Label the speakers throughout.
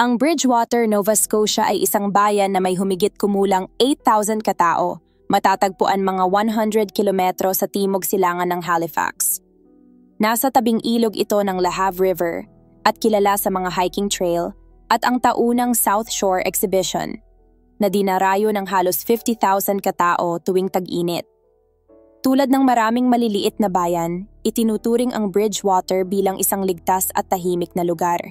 Speaker 1: Ang Bridgewater, Nova Scotia ay isang bayan na may humigit kumulang 8,000 katao, matatagpuan mga 100 kilometro sa timog silangan ng Halifax. Nasa tabing ilog ito ng La Have River at kilala sa mga hiking trail at ang taunang South Shore Exhibition na dinarayo ng halos 50,000 katao tuwing tag-init. Tulad ng maraming maliliit na bayan, itinuturing ang Bridgewater bilang isang ligtas at tahimik na lugar.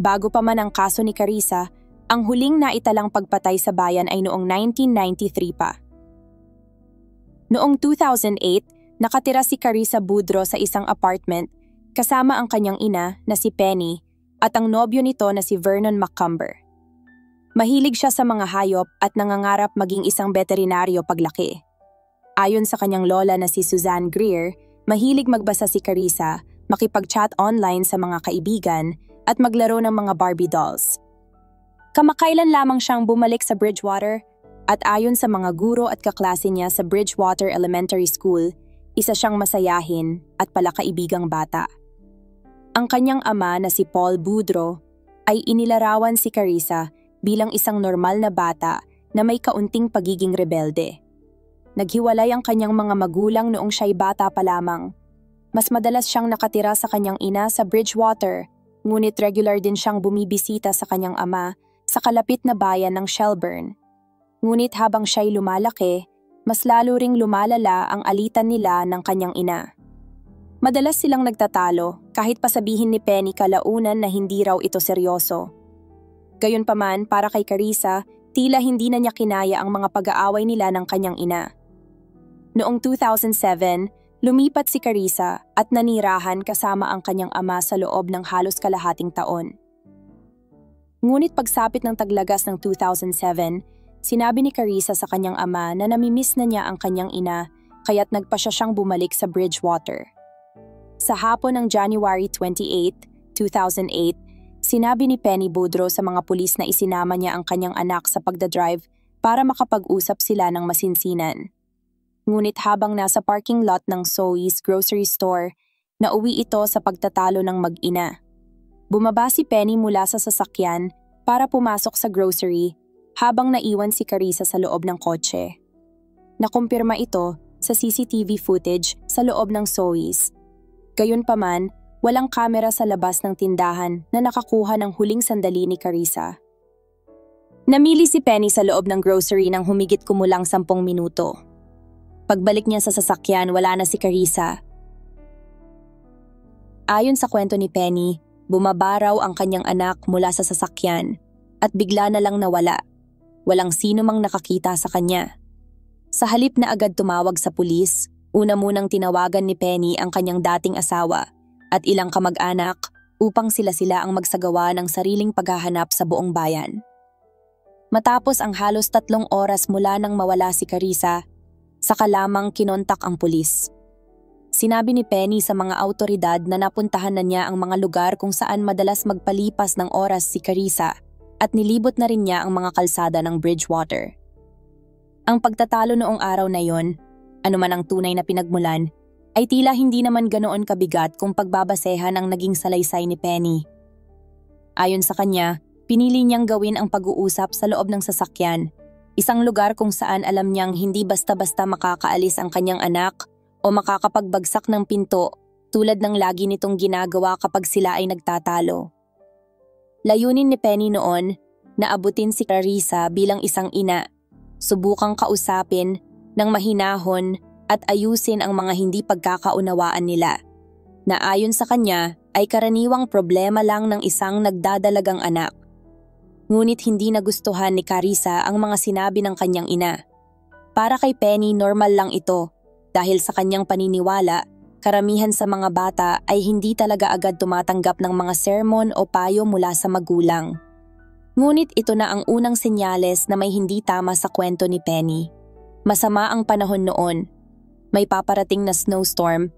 Speaker 1: Bago pa man ang kaso ni Carissa, ang huling naitalang pagpatay sa bayan ay noong 1993 pa. Noong 2008, nakatira si Carissa Boudreau sa isang apartment kasama ang kanyang ina na si Penny at ang nobyo nito na si Vernon McCumber. Mahilig siya sa mga hayop at nangangarap maging isang veterinaryo paglaki. Ayon sa kanyang lola na si Suzanne Greer, mahilig magbasa si Carissa, makipag-chat online sa mga kaibigan, at maglaro ng mga Barbie dolls. Kamakailan lamang siyang bumalik sa Bridgewater at ayon sa mga guro at kaklase niya sa Bridgewater Elementary School, isa siyang masayahin at palakaibigang bata. Ang kanyang ama na si Paul Boudreau ay inilarawan si Carissa bilang isang normal na bata na may kaunting pagiging rebelde. Naghiwalay ang kanyang mga magulang noong siya'y bata pa lamang. Mas madalas siyang nakatira sa kanyang ina sa Bridgewater, ngunit regular din siyang bumibisita sa kanyang ama sa kalapit na bayan ng Shelburne. Ngunit habang siya'y lumalaki, mas lalo ring lumalala ang alitan nila ng kanyang ina. Madalas silang nagtatalo kahit pasabihin ni Penny kalaunan na hindi raw ito seryoso. Gayunpaman, para kay Carissa, tila hindi na niya kinaya ang mga pag-aaway nila ng kanyang ina. Noong 2007, lumipat si Carissa at nanirahan kasama ang kanyang ama sa loob ng halos kalahating taon. Ngunit pagsapit ng taglagas ng 2007, sinabi ni Carissa sa kanyang ama na namimiss na niya ang kanyang ina kaya't nagpasya siyang bumalik sa Bridgewater. Sa hapon ng January 28, 2008, sinabi ni Penny Boudreau sa mga pulis na isinama niya ang kanyang anak sa pagdadrive para makapag-usap sila ng masinsinan. Ngunit habang nasa parking lot ng Zoe's grocery store, nauwi ito sa pagtatalo ng mag-ina. Bumaba si Penny mula sa sasakyan para pumasok sa grocery habang naiwan si Carissa sa loob ng kotse. Nakumpirma ito sa CCTV footage sa loob ng Zoe's. Gayunpaman, walang kamera sa labas ng tindahan na nakakuha ng huling sandali ni Carissa. Namili si Penny sa loob ng grocery ng humigit kumulang 10 minuto. Pagbalik niya sa sasakyan, wala na si Carissa. Ayon sa kwento ni Penny, bumaba raw ang kanyang anak mula sa sasakyan at bigla na lang nawala. Walang sino mang nakakita sa kanya. Sa halip na agad tumawag sa pulis, una munang tinawagan ni Penny ang kanyang dating asawa at ilang kamag-anak upang sila ang magsagawa ng sariling paghahanap sa buong bayan. Matapos ang halos 3 oras mula nang mawala si Carissa, saka lamang kinontak ang pulis. Sinabi ni Penny sa mga awtoridad na napuntahan na niya ang mga lugar kung saan madalas magpalipas ng oras si Carissa at nilibot na rin niya ang mga kalsada ng Bridgewater. Ang pagtatalo noong araw na yon, anuman ang tunay na pinagmulan, ay tila hindi naman ganoon kabigat kung pagbabasehan ang naging salaysay ni Penny. Ayon sa kanya, pinili niyang gawin ang pag-uusap sa loob ng sasakyan, isang lugar kung saan alam niyang hindi basta-basta makakaalis ang kanyang anak o makakapagbagsak ng pinto tulad ng lagi nitong ginagawa kapag sila ay nagtatalo. Layunin ni Penny noon na abutin si Carissa bilang isang ina, subukang kausapin ng mahinahon at ayusin ang mga hindi pagkakaunawaan nila, na ayon sa kanya ay karaniwang problema lang ng isang nagdadalagang anak. Ngunit hindi nagustuhan ni Carissa ang mga sinabi ng kanyang ina. Para kay Penny, normal lang ito dahil sa kanyang paniniwala, karamihan sa mga bata ay hindi talaga agad tumatanggap ng mga sermon o payo mula sa magulang. Ngunit ito na ang unang senyales na may hindi tama sa kwento ni Penny. Masama ang panahon noon. May paparating na snowstorm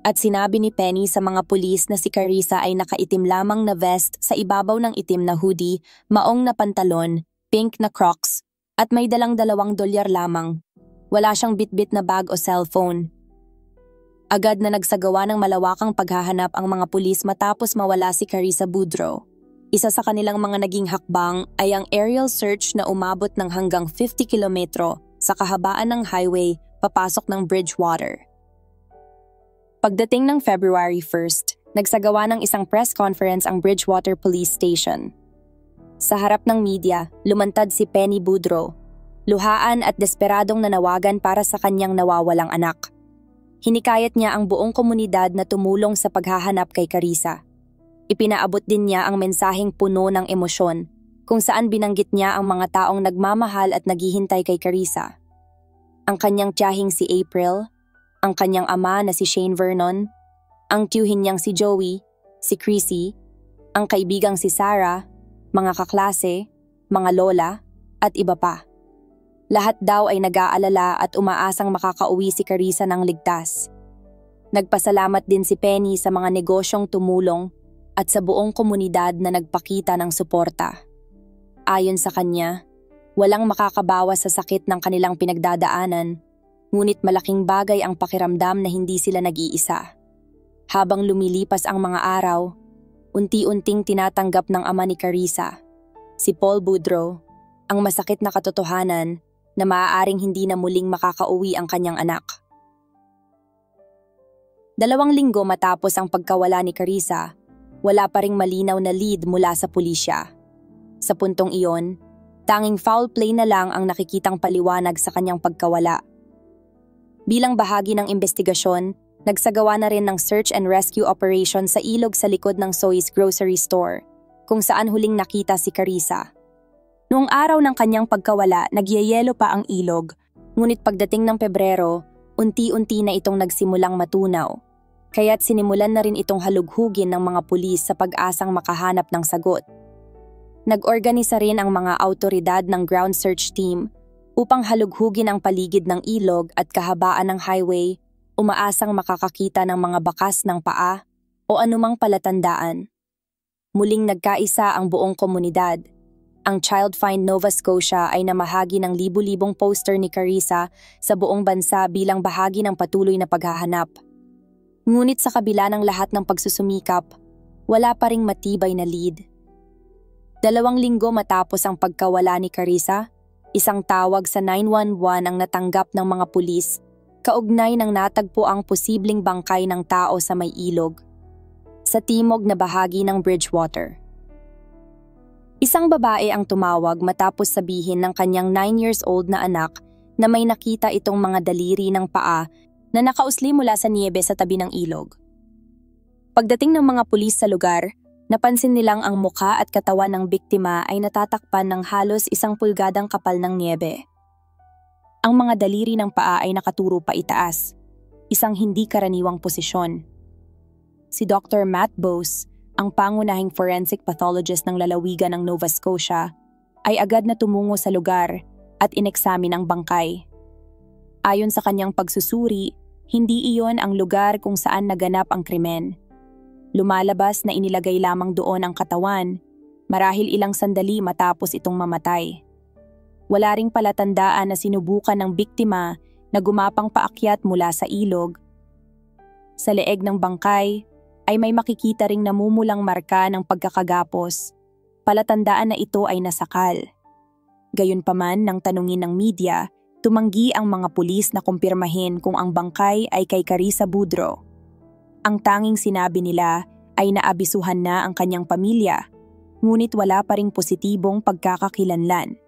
Speaker 1: at sinabi ni Penny sa mga pulis na si Carissa ay nakaitim lamang na vest sa ibabaw ng itim na hoodie, maong na pantalon, pink na Crocs, at may dalang $2 lamang. Wala siyang bitbit na bag o cellphone. Agad na nagsagawa ng malawakang paghahanap ang mga pulis matapos mawala si Carissa Boudreau. Isa sa kanilang mga naging hakbang ay ang aerial search na umabot ng hanggang 50 kilometro sa kahabaan ng highway papasok ng Bridgewater. Pagdating ng February 1st, nagsagawa ng isang press conference ang Bridgewater Police Station. Sa harap ng media, lumantad si Penny Boudreau, luhaan at desperadong nanawagan para sa kanyang nawawalang anak. Hinikayat niya ang buong komunidad na tumulong sa paghahanap kay Carissa. Ipinaabot din niya ang mensaheng puno ng emosyon, kung saan binanggit niya ang mga taong nagmamahal at naghihintay kay Carissa. Ang kanyang tiyahing si April, ang kanyang ama na si Shane Vernon, ang tiyuhin niyang si Joey, si Chrissy, ang kaibigang si Sarah, mga kaklase, mga lola, at iba pa. Lahat daw ay nag-aalala at umaasang makakauwi si Carissa ng ligtas. Nagpasalamat din si Penny sa mga negosyong tumulong at sa buong komunidad na nagpakita ng suporta. Ayon sa kanya, walang makakabawas sa sakit ng kanilang pinagdadaanan, ngunit malaking bagay ang pakiramdam na hindi sila nag-iisa. Habang lumilipas ang mga araw, unti-unting tinatanggap ng ama ni Carissa, si Paul Boudreau, ang masakit na katotohanan na maaaring hindi na muling makakauwi ang kanyang anak. 2 linggo matapos ang pagkawala ni Carissa, wala pa ring malinaw na lead mula sa pulisya. Sa puntong iyon, tanging foul play na lang ang nakikitang paliwanag sa kanyang pagkawala. Bilang bahagi ng investigasyon, nagsagawa na rin ng search and rescue operation sa ilog sa likod ng Zoe's grocery store, kung saan huling nakita si Carissa. Noong araw ng kanyang pagkawala, nagyayelo pa ang ilog, ngunit pagdating ng Pebrero, unti-unti na itong nagsimulang matunaw. Kaya't sinimulan na rin itong halughugin ng mga pulis sa pag-asang makahanap ng sagot. Nag-organisa rin ang mga autoridad ng ground search team upang halughugin ang paligid ng ilog at kahabaan ng highway, umaasang makakakita ng mga bakas ng paa o anumang palatandaan. Muling nagkaisa ang buong komunidad. Ang Child Find Nova Scotia ay namahagi ng libu-libong poster ni Carissa sa buong bansa bilang bahagi ng patuloy na paghahanap. Ngunit sa kabila ng lahat ng pagsusumikap, wala pa ring matibay na lead. 2 linggo matapos ang pagkawala ni Carissa, isang tawag sa 911 ang natanggap ng mga pulis, kaugnay ng natagpo ang posibleng bangkay ng tao sa may ilog, sa timog na bahagi ng Bridgewater. Isang babae ang tumawag matapos sabihin ng kanyang 9 years old na anak na may nakita itong mga daliri ng paa na nakausli mula sa niyebe sa tabi ng ilog. Pagdating ng mga pulis sa lugar, napansin nilang ang mukha at katawan ng biktima ay natatakpan ng halos 1 pulgadang kapal ng niyebe. Ang mga daliri ng paa ay nakaturo pa itaas, isang hindi karaniwang posisyon. Si Dr. Matt Bose, ang pangunahing forensic pathologist ng lalawigan ng Nova Scotia, ay agad na tumungo sa lugar at ineksamin ang bangkay. Ayon sa kanyang pagsusuri, hindi iyon ang lugar kung saan naganap ang krimen. Lumalabas na inilagay lamang doon ang katawan, marahil ilang sandali matapos itong mamatay. Wala ring palatandaan na sinubukan ng biktima na gumapang paakyat mula sa ilog. Sa leeg ng bangkay ay may makikita ring namumulang marka ng pagkakagapos, palatandaan na ito ay nasakal. Gayunpaman nang tanungin ng media, tumanggi ang mga pulis na kumpirmahin kung ang bangkay ay kay Carissa Boudreau. Ang tanging sinabi nila ay naabisuhan na ang kanyang pamilya, ngunit wala pa ring positibong pagkakakilanlan.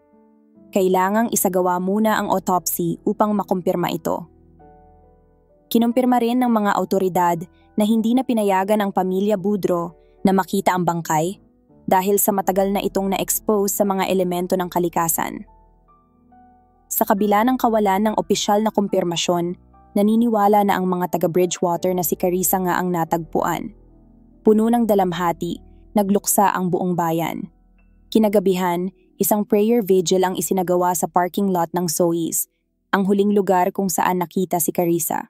Speaker 1: Kailangang isagawa muna ang autopsy upang makumpirma ito. Kinumpirma rin ng mga autoridad na hindi na pinayagan ang pamilya Boudreau na makita ang bangkay dahil sa matagal na itong na-expose sa mga elemento ng kalikasan. Sa kabila ng kawalan ng opisyal na kumpirmasyon, naniniwala na ang mga taga-Bridgewater na si Carissa nga ang natagpuan. Puno ng dalamhati, nagluksa ang buong bayan. Kinagabihan, isang prayer vigil ang isinagawa sa parking lot ng Zoe's, ang huling lugar kung saan nakita si Carissa.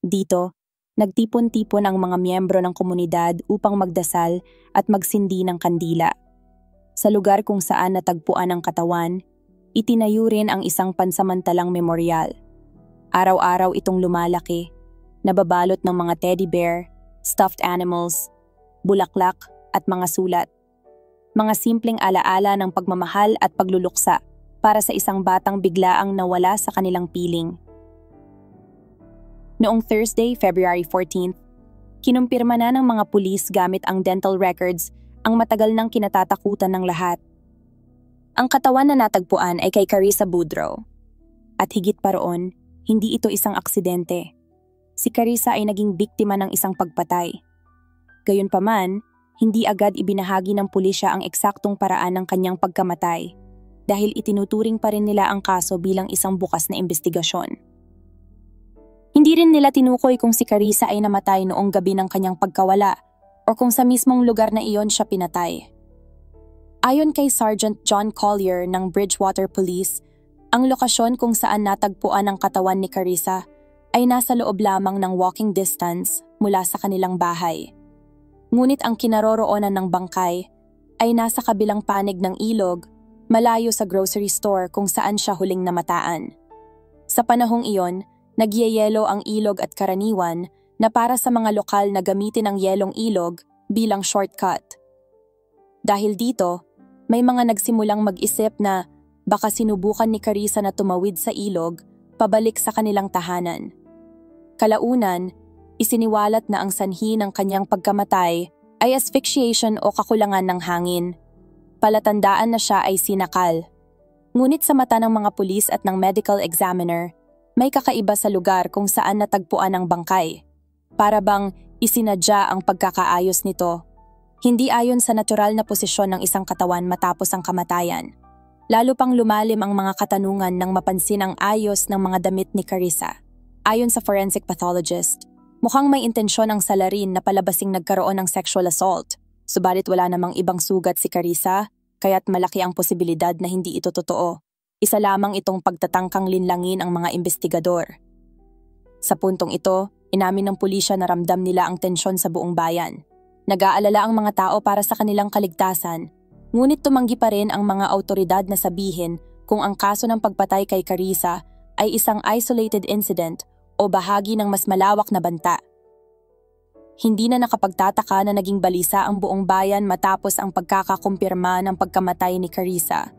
Speaker 1: Dito, nagtipon-tipon ang mga miyembro ng komunidad upang magdasal at magsindi ng kandila. Sa lugar kung saan natagpuan ang katawan, itinayo rin ang isang pansamantalang memoryal. Araw-araw itong lumalaki, nababalot ng mga teddy bear, stuffed animals, bulaklak at mga sulat. mga simpleng alaala ng pagmamahal at pagluluksa para sa isang batang biglaang nawala sa kanilang piling. Noong Thursday, February 14th, kinumpirma na ng mga pulis gamit ang dental records ang matagal nang kinatatakutan ng lahat. Ang katawan na natagpuan ay kay Carissa Boudreaux. At higit pa roon, hindi ito isang aksidente. Si Carissa ay naging biktima ng isang pagpatay. Gayunpaman, hindi agad ibinahagi ng pulisya ang eksaktong paraan ng kanyang pagkamatay dahil itinuturing pa rin nila ang kaso bilang isang bukas na investigasyon. Hindi rin nila tinukoy kung si Carissa ay namatay noong gabi ng kanyang pagkawala o kung sa mismong lugar na iyon siya pinatay. Ayon kay Sergeant John Collier ng Bridgewater Police, ang lokasyon kung saan natagpuan ang katawan ni Carissa ay nasa loob lamang ng walking distance mula sa kanilang bahay. Ngunit ang kinaroroonan ng bangkay ay nasa kabilang panig ng ilog, malayo sa grocery store kung saan siya huling namataan. Sa panahong iyon, nagyeyelo ang ilog at karaniwan na para sa mga lokal na gamitin ang yelong ilog bilang shortcut. Dahil dito, may mga nagsimulang mag-isip na baka sinubukan ni Carissa na tumawid sa ilog pabalik sa kanilang tahanan. Kalaunan, isiniwalat na ang sanhi ng kanyang pagkamatay ay asphyxiation o kakulangan ng hangin. Palatandaan na siya ay sinakal. Ngunit sa mata ng mga pulis at ng medical examiner, may kakaiba sa lugar kung saan natagpuan ang bangkay. Para bang isinadya ang pagkakaayos nito. Hindi ayon sa natural na posisyon ng isang katawan matapos ang kamatayan. Lalo pang lumalim ang mga katanungan nang mapansin ang ayos ng mga damit ni Carissa. Ayon sa forensic pathologist, mukhang may intensyon ang salarin na palabasing nagkaroon ng sexual assault. Subalit wala namang ibang sugat si Carissa, kaya't malaki ang posibilidad na hindi ito totoo. Isa lamang itong pagtatangkang linlangin ang mga investigador. Sa puntong ito, inamin ng pulisya na ramdam nila ang tensyon sa buong bayan. Nag-aalala ang mga tao para sa kanilang kaligtasan, ngunit tumanggi pa rin ang mga awtoridad na sabihin kung ang kaso ng pagpatay kay Carissa ay isang isolated incident o bahagi ng mas malawak na banta. Hindi na nakapagtataka na naging balisa ang buong bayan matapos ang pagkakakumpirma ng pagkamatay ni Carissa.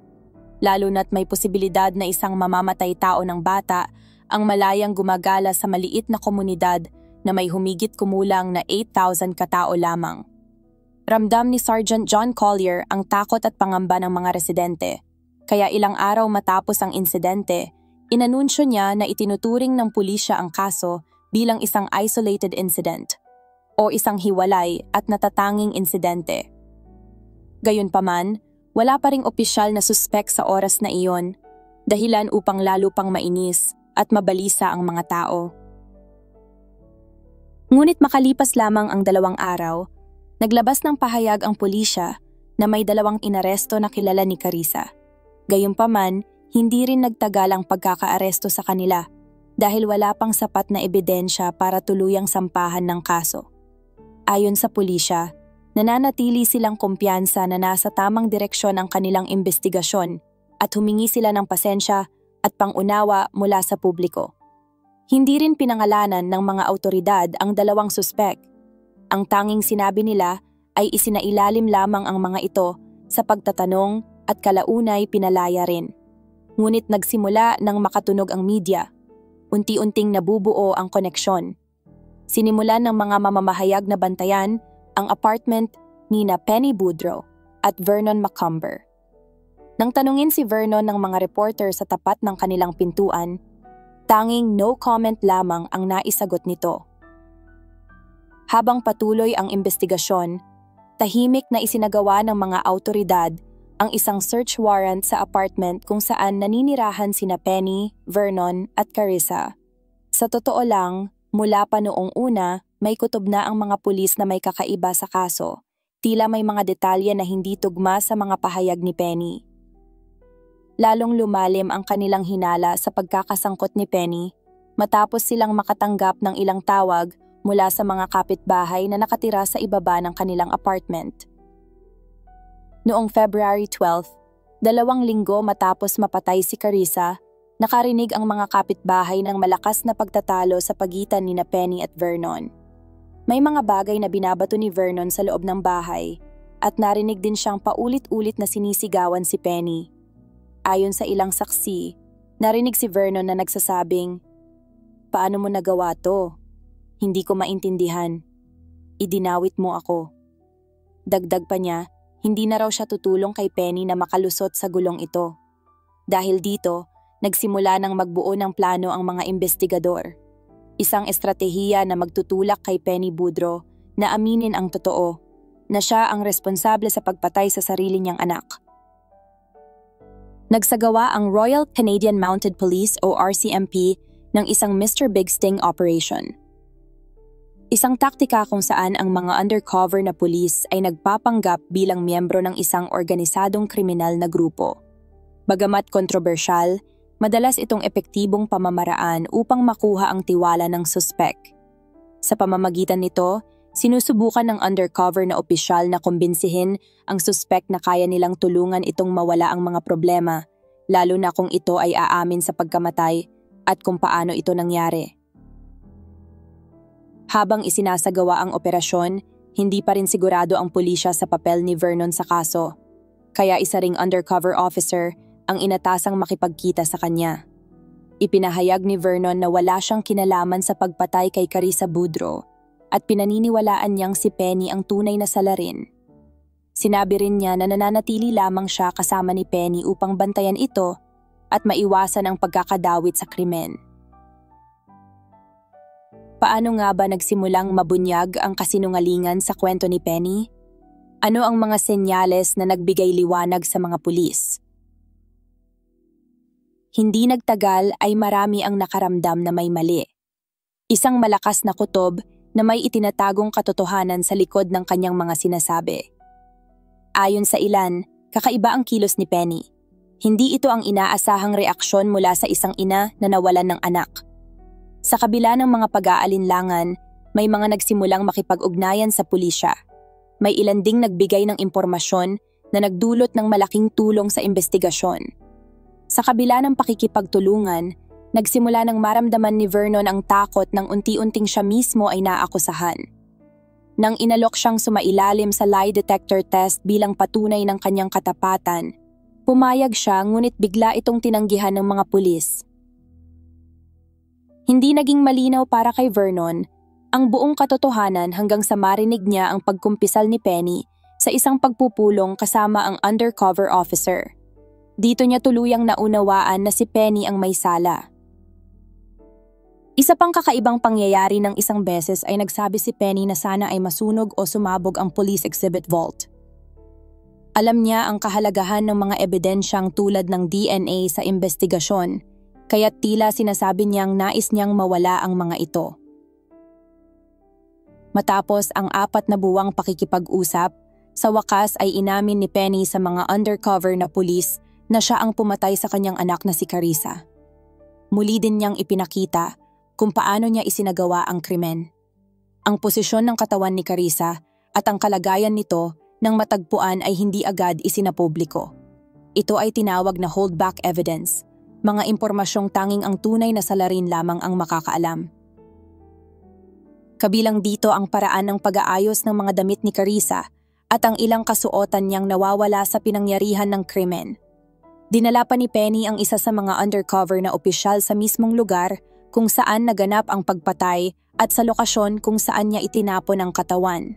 Speaker 1: Lalo na't may posibilidad na isang mamamatay tao ng bata ang malayang gumagala sa maliit na komunidad na may humigit kumulang na 8,000 katao lamang. Ramdam ni Sergeant John Collier ang takot at pangamba ng mga residente, kaya ilang araw matapos ang insidente, inanunsyo niya na itinuturing ng pulisya ang kaso bilang isang isolated incident o isang hiwalay at natatanging insidente. Gayunpaman, wala pa ring opisyal na suspek sa oras na iyon, dahilan upang lalo pang mainis at mabalisa ang mga tao. Ngunit makalipas lamang ang 2 araw, naglabas ng pahayag ang pulisya na may 2 inaresto na kilala ni Carissa. Gayunpaman, hindi rin nagtagal ang pagkakaaresto sa kanila dahil wala pang sapat na ebidensya para tuluyang sampahan ng kaso. Ayon sa pulisya, nananatili silang kumpiyansa na nasa tamang direksyon ang kanilang investigasyon at humingi sila ng pasensya at pangunawa mula sa publiko. Hindi rin pinangalanan ng mga awtoridad ang 2 suspek. Ang tanging sinabi nila ay isinailalim lamang ang mga ito sa pagtatanong at kalaunay pinalaya rin. Ngunit nagsimula nang makatunog ang media. Unti-unting nabubuo ang koneksyon. Sinimulan ng mga mamamahayag na bantayan ang apartment nina Penny Boudreaux at Vernon Macomber. Nang tanungin si Vernon ng mga reporter sa tapat ng kanilang pintuan, tanging no comment lamang ang naisagot nito. Habang patuloy ang investigasyon, tahimik na isinagawa ng mga awtoridad ang isang search warrant sa apartment kung saan naninirahan sina Penny, Vernon at Carissa. Sa totoo lang, mula pa noong una, may kutob na ang mga pulis na may kakaiba sa kaso. Tila may mga detalye na hindi tugma sa mga pahayag ni Penny. Lalong lumalim ang kanilang hinala sa pagkakasangkot ni Penny matapos silang makatanggap ng ilang tawag mula sa mga kapitbahay na nakatira sa ibaba ng kanilang apartment. Noong February 12, 2 linggo matapos mapatay si Carissa, nakarinig ang mga kapitbahay ng malakas na pagtatalo sa pagitan ni Penny at Vernon. May mga bagay na binabato ni Vernon sa loob ng bahay at narinig din siyang paulit-ulit na sinisigawan si Penny. Ayon sa ilang saksi, narinig si Vernon na nagsasabing, "Paano mo nagawa to? Hindi ko maintindihan. Idinawit mo ako." Dagdag pa niya, hindi na raw siya tutulong kay Penny na makalusot sa gulong ito. Dahil dito, nagsimula ng magbuo ng plano ang mga investigador. Isang estratehiya na magtutulak kay Penny Boudreau na aminin ang totoo, na siya ang responsable sa pagpatay sa sarili niyang anak. Nagsagawa ang Royal Canadian Mounted Police o RCMP ng isang Mr. Big Sting operation. Isang taktika kung saan ang mga undercover na pulis ay nagpapanggap bilang miyembro ng isang organisadong kriminal na grupo. Bagamat kontrobersyal, madalas itong epektibong pamamaraan upang makuha ang tiwala ng suspek. Sa pamamagitan nito, sinusubukan ng undercover na opisyal na kumbinsihin ang suspek na kaya nilang tulungan itong mawala ang mga problema, lalo na kung ito ay aamin sa pagkamatay at kung paano ito nangyari. Habang isinasagawa ang operasyon, hindi pa rin sigurado ang pulisya sa papel ni Vernon sa kaso, kaya isa ring undercover officer ang inatasang makipagkita sa kanya. Ipinahayag ni Vernon na wala siyang kinalaman sa pagpatay kay Carissa Boudreau at pinaniniwalaan niyang si Penny ang tunay na salarin. Sinabi rin niya na nananatili lamang siya kasama ni Penny upang bantayan ito at maiwasan ang pagkakadawit sa krimen. Paano nga ba nagsimulang mabunyag ang kasinungalingan sa kwento ni Penny? Ano ang mga senyales na nagbigay liwanag sa mga pulis? Hindi nagtagal ay marami ang nakaramdam na may mali. Isang malakas na kutob na may itinatagong katotohanan sa likod ng kanyang mga sinasabi. Ayon sa ilan, kakaiba ang kilos ni Penny. Hindi ito ang inaasahang reaksyon mula sa isang ina na nawalan ng anak. Sa kabila ng mga pag-aalinlangan, may mga nagsimulang makipag-ugnayan sa pulisya. May ilan ding nagbigay ng impormasyon na nagdulot ng malaking tulong sa investigasyon. Sa kabila ng pakikipagtulungan, nagsimula ng maramdaman ni Vernon ang takot nang unti-unting siya mismo ay naakusahan. Nang inalok siyang sumailalim sa lie detector test bilang patunay ng kanyang katapatan, pumayag siya ngunit bigla itong tinanggihan ng mga pulis. Hindi naging malinaw para kay Vernon ang buong katotohanan hanggang sa marinig niya ang pagkumpisal ni Penny sa isang pagpupulong kasama ang undercover officer. Dito niya tuluyang naunawaan na si Penny ang may sala. Isa pang kakaibang pangyayari ng isang beses ay nagsabi si Penny na sana ay masunog o sumabog ang police exhibit vault. Alam niya ang kahalagahan ng mga ebidensyang tulad ng DNA sa investigasyon, kaya't tila sinasabi niyang nais niyang mawala ang mga ito. Matapos ang 4 na buwang pakikipag-usap, sa wakas ay inamin ni Penny sa mga undercover na pulis na siya ang pumatay sa kanyang anak na si Carissa. Muli din niyang ipinakita kung paano niya isinagawa ang krimen. Ang posisyon ng katawan ni Carissa at ang kalagayan nito nang matagpuan ay hindi agad isinapubliko. Ito ay tinawag na holdback evidence, mga impormasyong tanging ang tunay na salarin lamang ang makakaalam. Kabilang dito ang paraan ng pag-aayos ng mga damit ni Carissa at ang ilang kasuotan niyang nawawala sa pinangyarihan ng krimen. Dinala pa ni Penny ang isa sa mga undercover na opisyal sa mismong lugar kung saan naganap ang pagpatay at sa lokasyon kung saan niya itinapon ang katawan.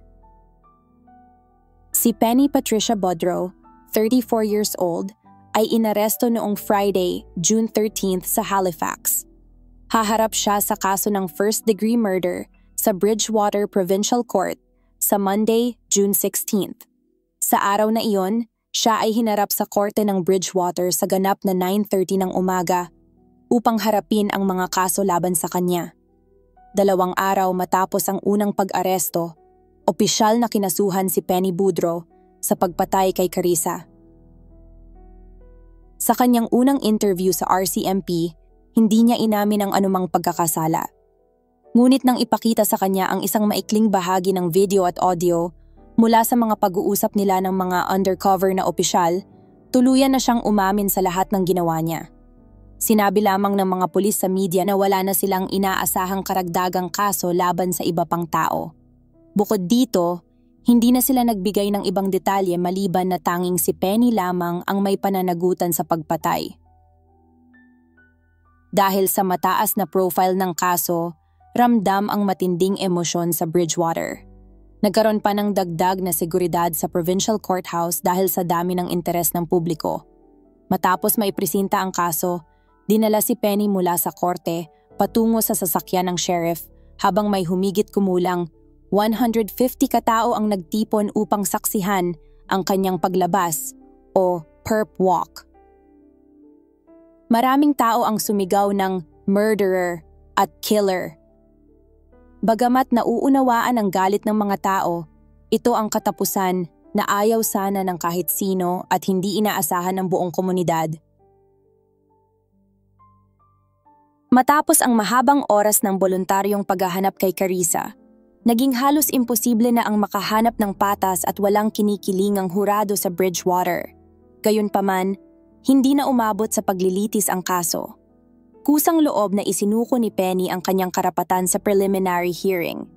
Speaker 1: Si Penny Patricia Boudreau, 34 years old, ay inaresto noong Friday, June 13th sa Halifax. Haharap siya sa kaso ng first-degree murder sa Bridgewater Provincial Court sa Monday, June 16th. Sa araw na iyon, siya ay hinarap sa korte ng Bridgewater sa ganap na 9:30 ng umaga upang harapin ang mga kaso laban sa kanya. 2 araw matapos ang unang pag-aresto, opisyal na kinasuhan si Penny Boudreau sa pagpatay kay Carissa. Sa kanyang unang interview sa RCMP, hindi niya inamin ang anumang pagkakasala. Ngunit nang ipakita sa kanya ang isang maikling bahagi ng video at audio mula sa mga pag-uusap nila ng mga undercover na opisyal, tuluyan na siyang umamin sa lahat ng ginawa niya. Sinabi lamang ng mga pulis sa media na wala na silang inaasahang karagdagang kaso laban sa iba pang tao. Bukod dito, Hindi na sila nagbigay ng ibang detalye maliban na tanging si Penny lamang ang may pananagutan sa pagpatay. Dahil sa mataas na profile ng kaso, ramdam ang matinding emosyon sa Bridgewater. Nagkaroon pa ng dagdag na seguridad sa provincial courthouse dahil sa dami ng interes ng publiko. Matapos maipresenta ang kaso, dinala si Penny mula sa korte patungo sa sasakyan ng sheriff habang may humigit kumulang 150 katao ang nagtipon upang saksihan ang kanyang paglabas o perp walk. Maraming tao ang sumigaw ng murderer at killer. Bagamat nauunawaan ang galit ng mga tao, ito ang katapusan na ayaw sana ng kahit sino at hindi inaasahan ng buong komunidad. Matapos ang mahabang oras ng voluntaryong paghahanap kay Carissa, naging halos imposible na ang makahanap ng patas at walang kinikilingang hurado sa Bridgewater. Gayunpaman, hindi na umabot sa paglilitis ang kaso. Kusang loob na isinuko ni Penny ang kanyang karapatan sa preliminary hearing.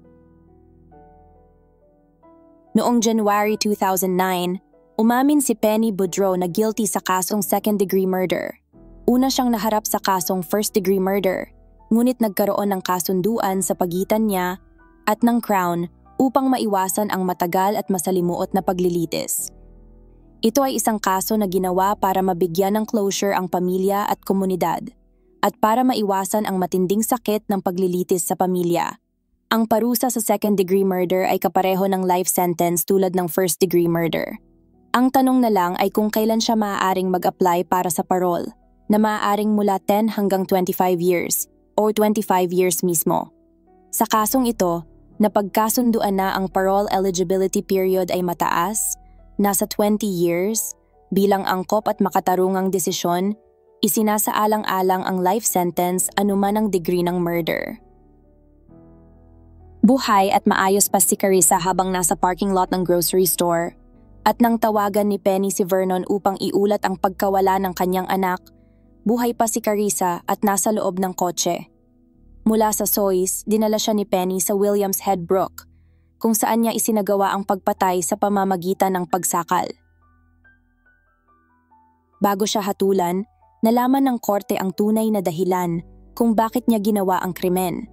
Speaker 1: Noong January 2009, umamin si Penny Boudreau na guilty sa kasong second-degree murder. Una siyang naharap sa kasong first-degree murder, ngunit nagkaroon ng kasunduan sa pagitan niya at ng Crown upang maiwasan ang matagal at masalimuot na paglilitis. Ito ay isang kaso na ginawa para mabigyan ng closure ang pamilya at komunidad at para maiwasan ang matinding sakit ng paglilitis sa pamilya. Ang parusa sa second-degree murder ay kapareho ng life sentence tulad ng first-degree murder. Ang tanong na lang ay kung kailan siya maaaring mag-apply para sa parole, na maaaring mula 10 hanggang 25 years o 25 years mismo. Sa kasong ito, napagkasunduan na ang parole eligibility period ay mataas, nasa 20 years, bilang angkop at makatarungang desisyon, isinasaalang-alang ang life sentence anuman ang degree ng murder. Buhay at maayos pa si Carissa habang nasa parking lot ng grocery store at nang tawagan ni Penny si Vernon upang iulat ang pagkawala ng kanyang anak, buhay pa si Carissa at nasa loob ng kotse. Mula sa Sois, dinala siya ni Penny sa Williams Head Brook, kung saan niya isinagawa ang pagpatay sa pamamagitan ng pagsakal. Bago siya hatulan, nalaman ng korte ang tunay na dahilan kung bakit niya ginawa ang krimen.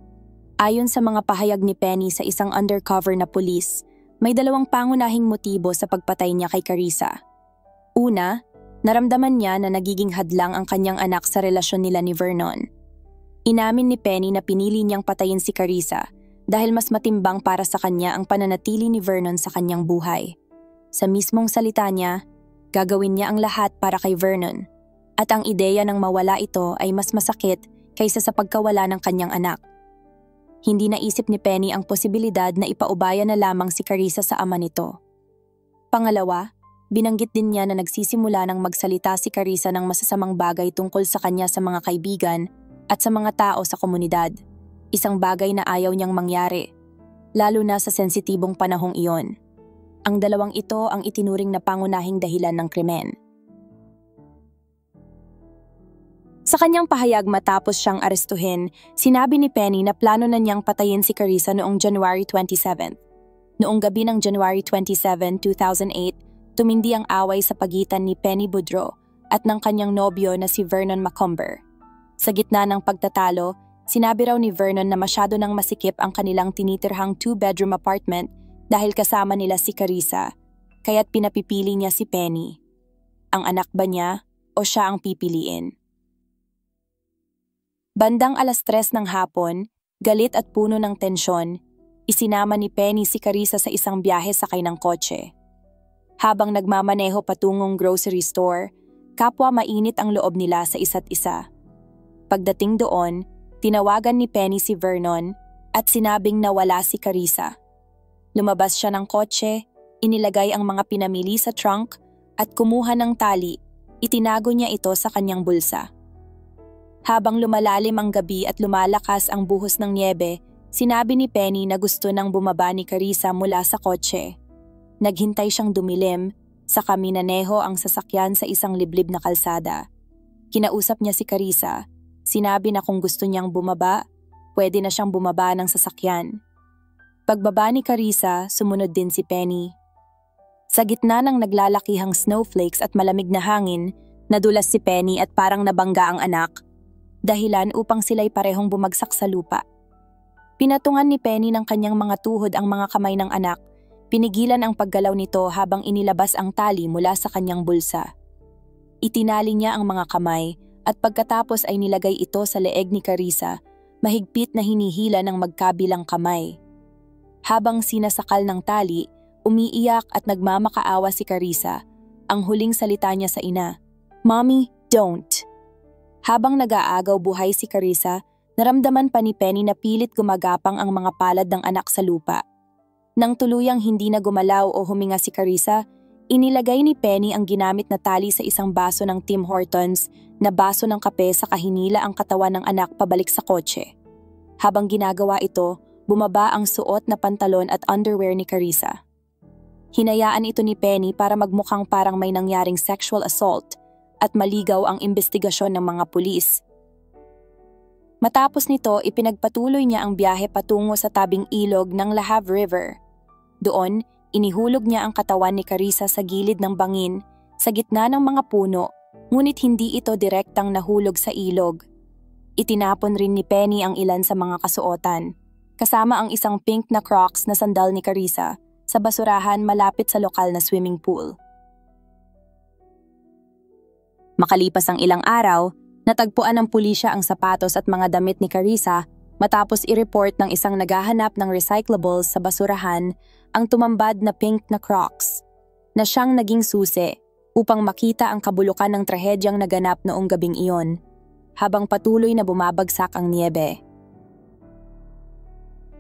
Speaker 1: Ayon sa mga pahayag ni Penny sa isang undercover na pulis, may dalawang pangunahing motibo sa pagpatay niya kay Carissa. Una, naramdaman niya na nagiging hadlang ang kanyang anak sa relasyon nila ni Vernon. Inamin ni Penny na pinili niyang patayin si Carissa dahil mas matimbang para sa kanya ang pananatili ni Vernon sa kanyang buhay. Sa mismong salita niya, gagawin niya ang lahat para kay Vernon, at ang ideya ng mawala ito ay mas masakit kaysa sa pagkawala ng kanyang anak. Hindi naisip ni Penny ang posibilidad na ipaubaya na lamang si Carissa sa ama nito. Pangalawa, binanggit din niya na nagsisimula ng magsalita si Carissa ng masasamang bagay tungkol sa kanya sa mga kaibigan at sa mga tao sa komunidad, isang bagay na ayaw niyang mangyari, lalo na sa sensitibong panahong iyon. Ang dalawang ito ang itinuring na pangunahing dahilan ng krimen. Sa kanyang pahayag matapos siyang arestuhin, sinabi ni Penny na plano na niyang patayin si Carissa noong January 27. Noong gabi ng January 27, 2008, tumindi ang away sa pagitan ni Penny Boudreau at ng kanyang nobyo na si Vernon Macomber. Sa gitna ng pagtatalo, sinabi raw ni Vernon na masyado nang masikip ang kanilang tinitirhang 2-bedroom apartment dahil kasama nila si Carissa, kaya't pinapipili niya si Penny. Ang anak ba niya o siya ang pipiliin? Bandang 3:00 ng hapon, galit at puno ng tensyon, isinama ni Penny si Carissa sa isang biyahe sakay ng kotse. Habang nagmamaneho patungong grocery store, kapwa mainit ang loob nila sa isa't isa. Pagdating doon, tinawagan ni Penny si Vernon at sinabing nawala si Carissa. Lumabas siya ng kotse, inilagay ang mga pinamili sa trunk at kumuha ng tali, itinago niya ito sa kanyang bulsa. Habang lumalalim ang gabi at lumalakas ang buhos ng niebe, sinabi ni Penny na gusto nang bumaba ni Carissa mula sa kotse. Naghintay siyang dumilim, saka minaneho ang sasakyan sa isang liblib na kalsada. Kinausap niya si Carissa, sinabi na kung gusto niyang bumaba, pwede na siyang bumaba ng sasakyan. Pagbaba ni Carissa, sumunod din si Penny. Sa gitna ng naglalakihang snowflakes at malamig na hangin, nadulas si Penny at parang nabangga ang anak, dahilan upang sila'y parehong bumagsak sa lupa. Pinatungan ni Penny ng kanyang mga tuhod ang mga kamay ng anak, pinigilan ang paggalaw nito habang inilabas ang tali mula sa kanyang bulsa. Itinali niya ang mga kamay at pagkatapos ay nilagay ito sa leeg ni Carissa, mahigpit na hinihila ng magkabilang kamay. Habang sinasakal ng tali, umiiyak at nagmamakaawa si Carissa. Ang huling salita niya sa ina, "Mommy, don't." Habang nag-aagaw buhay si Carissa, naramdaman pa ni Penny na pilit gumagapang ang mga palad ng anak sa lupa. Nang tuluyang hindi na gumalaw o huminga si Carissa, inilagay ni Penny ang ginamit na tali sa isang baso ng Tim Hortons na baso ng kape sa kahinila ang katawan ng anak pabalik sa kotse. Habang ginagawa ito, bumaba ang suot na pantalon at underwear ni Carissa. Hinayaan ito ni Penny para magmukhang parang may nangyaring sexual assault at maligaw ang investigasyon ng mga pulis. Matapos nito, ipinagpatuloy niya ang biyahe patungo sa tabing ilog ng La Have River. Doon, inihulog niya ang katawan ni Carissa sa gilid ng bangin, sa gitna ng mga puno, ngunit hindi ito direktang nahulog sa ilog. Itinapon rin ni Penny ang ilan sa mga kasuotan, kasama ang isang pink na Crocs na sandal ni Carissa, sa basurahan malapit sa lokal na swimming pool. Makalipas ang ilang araw, natagpuan ng pulisya ang sapatos at mga damit ni Carissa matapos i-report ng isang naghahanap ng recyclables sa basurahan ang tumambad na pink na Crocs, na siyang naging susi upang makita ang kabulukan ng trahedyang naganap noong gabing iyon, habang patuloy na bumabagsak ang niebe.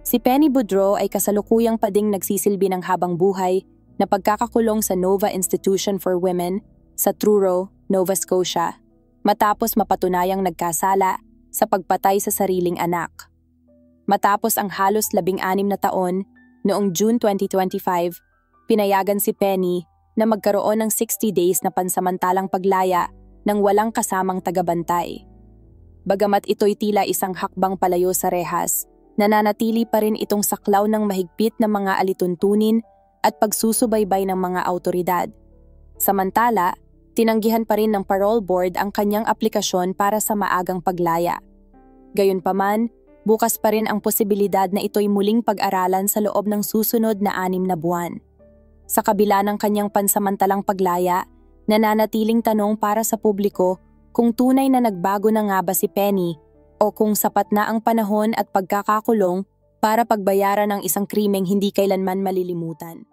Speaker 1: Si Penny Boudreau ay kasalukuyang pa ding nagsisilbi ng habang buhay na pagkakakulong sa Nova Institution for Women sa Truro, Nova Scotia, matapos mapatunayang nagkasala sa pagpatay sa sariling anak. Matapos ang halos 16 na taon, noong June 2025, pinayagan si Penny na magkaroon ng 60 days na pansamantalang paglaya ng walang kasamang tagabantay. Bagamat ito'y tila isang hakbang palayo sa rehas, nananatili pa rin itong saklaw ng mahigpit na mga alituntunin at pagsusubaybay ng mga awtoridad. Samantala, tinanggihan pa rin ng parole board ang kanyang aplikasyon para sa maagang paglaya. Gayunpaman, bukas pa rin ang posibilidad na ito'y muling pag-aralan sa loob ng susunod na 6 na buwan. Sa kabila ng kanyang pansamantalang paglaya, nananatiling tanong para sa publiko kung tunay na nagbago na nga ba si Penny o kung sapat na ang panahon at pagkakakulong para pagbayaran ng isang krimeng hindi kailanman malilimutan.